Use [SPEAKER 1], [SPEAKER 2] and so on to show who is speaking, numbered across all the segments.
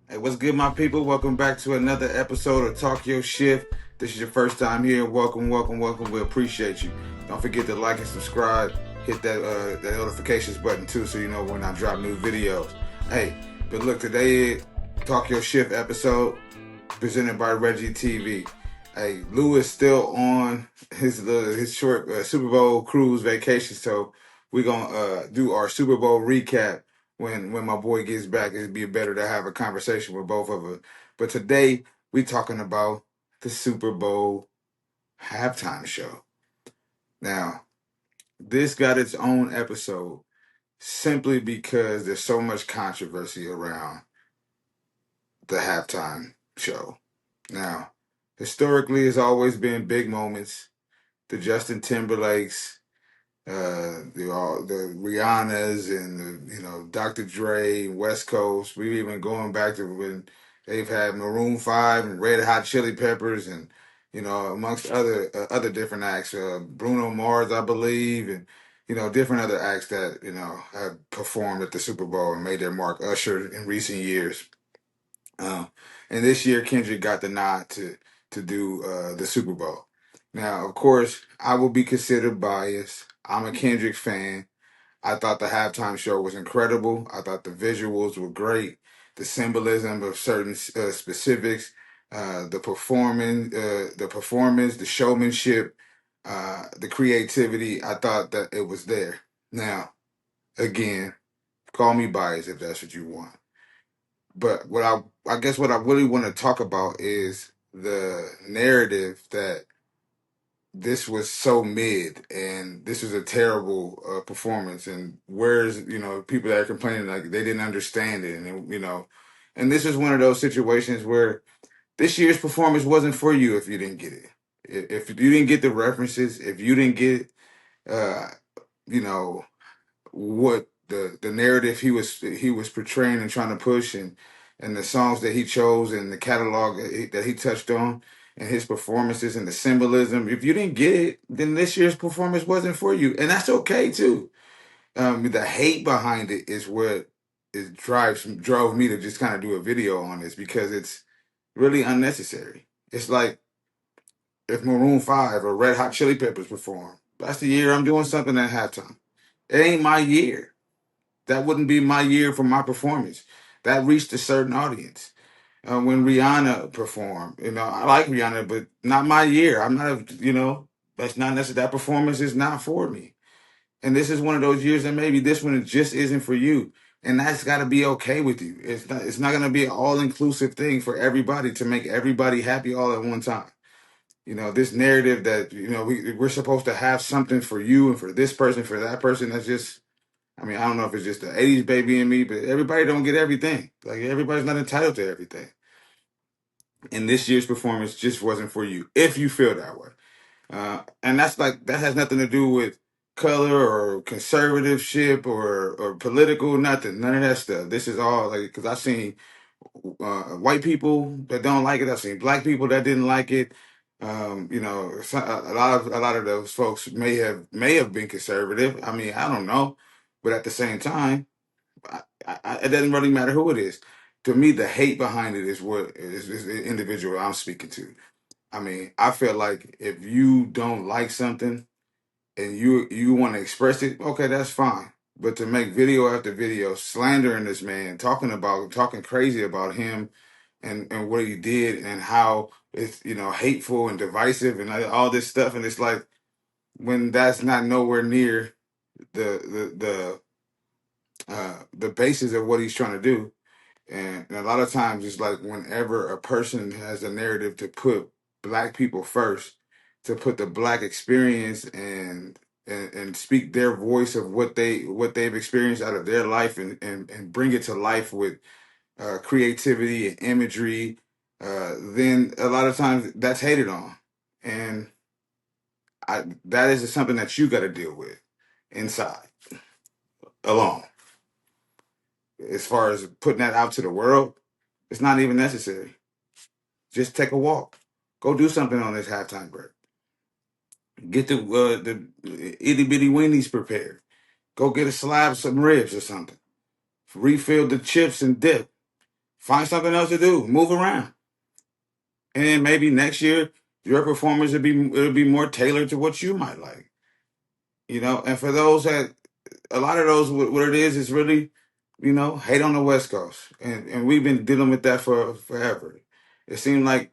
[SPEAKER 1] Hey, what's good, my people? Welcome back to another episode of Talk Your Shift. This is your first time here. Welcome, welcome, welcome. We appreciate you. Don't forget to like and subscribe. Hit that notifications button too, so you know when I drop new videos. Hey, but look, today is Talk Your Shift episode presented by RggiTV. Hey, Lou is still on his short Super Bowl cruise vacation, so we're gonna do our Super Bowl recap when my boy gets back. It'd be better to have a conversation with both of us. But today we talking about the Super Bowl halftime show. Now, this got its own episode simply because there's so much controversy around the halftime show. Now, historically, it's always been big moments. The Justin Timberlakes, the Rihannas, and Dr. Dre, West Coast. We've even going back to when they've had Maroon 5 and Red Hot Chili Peppers, and amongst other different acts. Bruno Mars, I believe, and different other acts that have performed at the Super Bowl and made their mark. Usher in recent years. Um, and this year, Kendrick got the nod to do the Super Bowl. Now, of course, I will be considered biased. I'm a Kendrick fan. I thought the halftime show was incredible. I thought the visuals were great. The symbolism of certain specifics, the showmanship, the creativity. I thought that it was there. Now, again, call me biased if that's what you want. But I guess what I really want to talk about is the narrative that this was so mid and this was a terrible performance, and where's people that are complaining like they didn't understand it, and and this is one of those situations where this year's performance wasn't for you if you didn't get it. If you didn't get the references, if you didn't get uh you know what the narrative he was portraying and trying to push, and the songs that he chose and the catalog that he touched on and his performances and the symbolism. If you didn't get it, then this year's performance wasn't for you, and that's okay too. The hate behind it is what it drove me to just kind of do a video on this because it's really unnecessary. It's like if Maroon 5 or Red Hot Chili Peppers perform, that's the year I'm doing something at halftime. It ain't my year. That wouldn't be my year for my performance. That reached a certain audience. When Rihanna performed, I like Rihanna, but not my year. I'm not, that's not necessarily, that performance is not for me. And this is one of those years that maybe this one just isn't for you. And that's got to be okay with you. It's not going to be an all inclusive thing for everybody to make everybody happy all at one time. This narrative that, we're supposed to have something for you and for this person, for that person, that's just, I mean, I don't know if it's just the 80s baby in me, but everybody don't get everything. Like everybody's not entitled to everything. And this year's performance just wasn't for you, if you feel that way. And that has nothing to do with color or conservativeship or political, nothing, none of that stuff. This is all like, because I've seen white people that don't like it. I've seen black people that didn't like it. A lot of those folks may have been conservative. I mean, I don't know, but at the same time, it doesn't really matter who it is. To me, the hate behind it is what is the individual I'm speaking to. I mean, I feel like if you don't like something and you want to express it, okay, that's fine. But to make video after video slandering this man, talking crazy about him and what he did and how it's hateful and divisive and all this stuff, and it's like when that's not nowhere near the basis of what he's trying to do. And a lot of times it's like whenever a person has a narrative to put black people first, to put the black experience and speak their voice of what they've experienced out of their life, and bring it to life with creativity and imagery, then a lot of times that's hated on. And that is something that you got to deal with inside alone. As far as putting that out to the world, it's not even necessary. Just take a walk. Go do something on this halftime break. Get the itty bitty weenies prepared. Go get a slab of some ribs or something. Refill the chips and dip. Find something else to do. Move around. And then maybe next year your performance it'll be more tailored to what you might like. And for those that a lot of those what it is really, hate on the West Coast. And we've been dealing with that for forever. It seemed like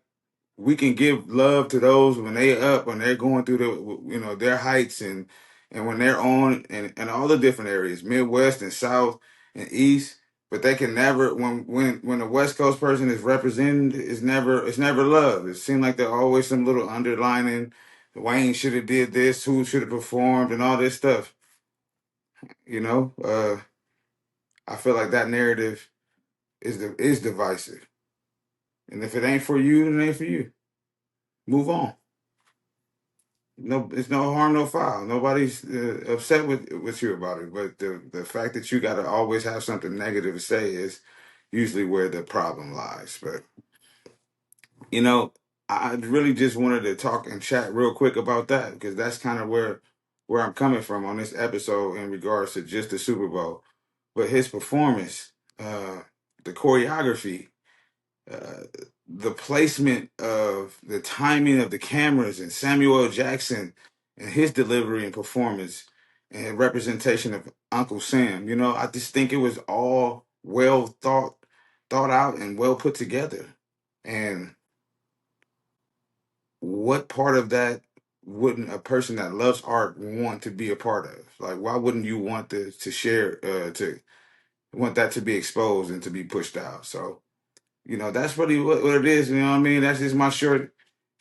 [SPEAKER 1] we can give love to those when they up, when they're going through their heights and when they're on and all the different areas, Midwest and South and East. But they can never when a West Coast person is represented, it's never love. It seems like there's always some little underlining. Wayne should have did this, who should have performed, and all this stuff. You know, I feel like that narrative is divisive, and if it ain't for you, then it ain't for you. Move on. No, it's no harm, no foul. Nobody's upset with you about it. But the fact that you got to always have something negative to say is usually where the problem lies. But you know, I really just wanted to talk and chat real quick about that because that's kind of where I'm coming from on this episode in regards to just the Super Bowl. But his performance, the choreography, uh, the placement of the timing of the cameras and Samuel L. Jackson and his delivery and performance and representation of Uncle Sam. I just think it was all well thought out and well put together. And what part of that wouldn't a person that loves art want to be a part of? Like, why wouldn't you want to share, to want that to be exposed and to be pushed out? So, that's really what it is. You know what I mean? That's just my short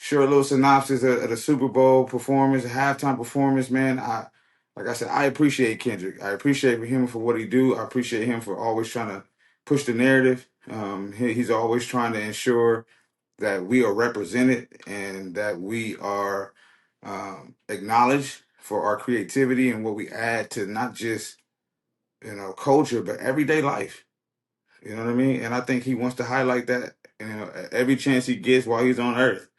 [SPEAKER 1] little synopsis of the Super Bowl performance, the halftime performance, man. Like I said, I appreciate Kendrick. I appreciate him for what he do. I appreciate him for always trying to push the narrative. He's always trying to ensure that we are represented and that we are acknowledged for our creativity and what we add to not just culture but everyday life. You know what I mean? And I think he wants to highlight that, every chance he gets while he's on Earth.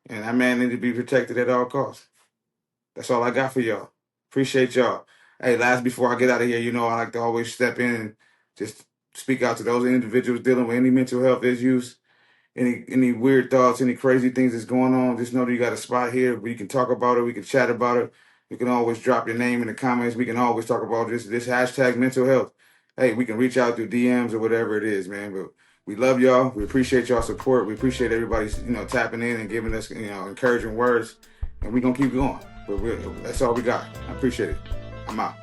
[SPEAKER 1] And that man needs to be protected at all costs. That's all I got for y'all. Appreciate y'all. Hey, last before I get out of here, I like to always step in and just speak out to those individuals dealing with any mental health issues, any weird thoughts, any crazy things that's going on. Just know that you got a spot here where you can talk about it. We can chat about it. You can always drop your name in the comments. We can always talk about this hashtag mental health. Hey, we can reach out through DMs or whatever it is, man. But we love y'all. We appreciate y'all support. We appreciate everybody, tapping in and giving us, encouraging words. And we're gonna keep going. But that's all we got. I appreciate it. I'm out.